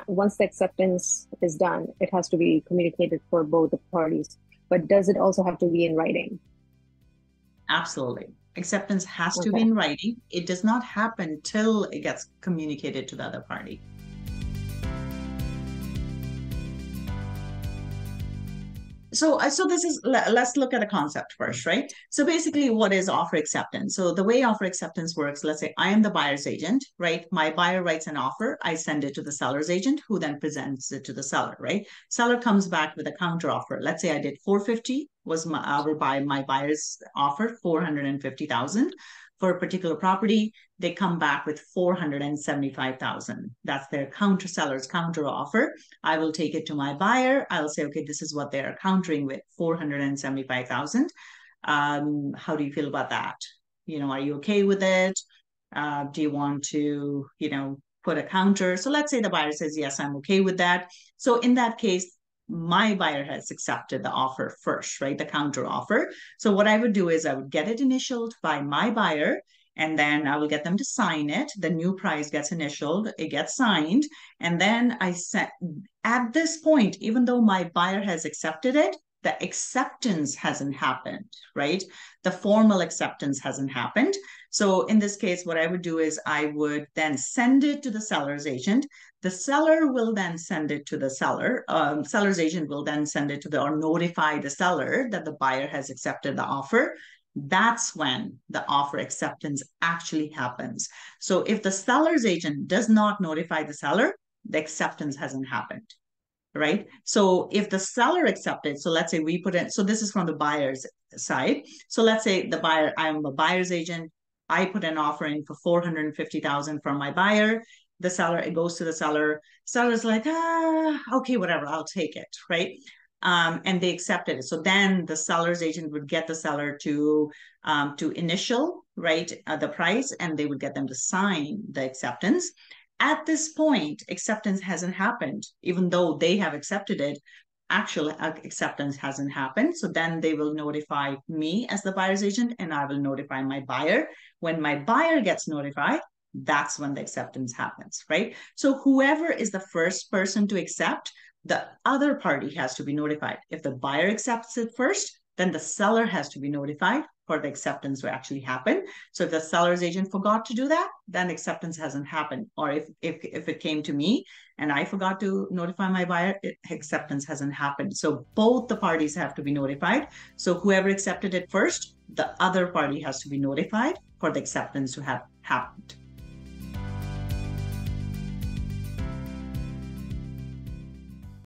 once the acceptance is done, it has to be communicated for both the parties. But does it also have to be in writing? Absolutely. Acceptance has to be Okay. in writing. It does not happen till it gets communicated to the other party. So this is, let's look at a concept first, right? So basically, what is offer acceptance? So the way offer acceptance works, let's say I am the buyer's agent, right? My buyer writes an offer, I send it to the seller's agent, who then presents it to the seller, right? Seller comes back with a counter offer. Let's say I did 450 was my buyer's offer, 450,000 for a particular property. They come back with 475,000. That's their counter seller's counter offer. I will take it to my buyer. I'll say, okay, this is what they're countering with, 475,000. How do you feel about that? Are you okay with it? Do you want to, put a counter? So let's say the buyer says, yes, I'm okay with that. So in that case, my buyer has accepted the offer first, right? The counter offer. So what I would do is I would get it initialed by my buyer, and then I will get them to sign it. The new price gets initialed, it gets signed, and then I sent. At this point, even though my buyer has accepted it, the acceptance hasn't happened, right? The formal acceptance hasn't happened. So in this case, what I would do is I would then send it to the seller's agent. The seller will then send it to the seller. Seller's agent will then send it to or notify the seller that the buyer has accepted the offer. That's when the offer acceptance actually happens. So if the seller's agent does not notify the seller, the acceptance hasn't happened, right? So if the seller accepted, so let's say we put in, so this is from the buyer's side. So let's say the buyer, I'm a buyer's agent. I put an offer in for 450,000 from my buyer. The seller, it goes to the seller. Seller's like, okay, whatever, I'll take it, right? And they accepted it. So then the seller's agent would get the seller to initial, right, the price, and they would get them to sign the acceptance. At this point, acceptance hasn't happened, even though they have accepted it. Actual acceptance hasn't happened. So then they will notify me as the buyer's agent, and I will notify my buyer. When my buyer gets notified, that's when the acceptance happens, right? So whoever is the first person to accept, the other party has to be notified. If the buyer accepts it first, then the seller has to be notified for the acceptance to actually happen. So if the seller's agent forgot to do that, then acceptance hasn't happened. Or if it came to me and I forgot to notify my buyer, acceptance hasn't happened. So both the parties have to be notified. So whoever accepted it first, the other party has to be notified for the acceptance to have happened.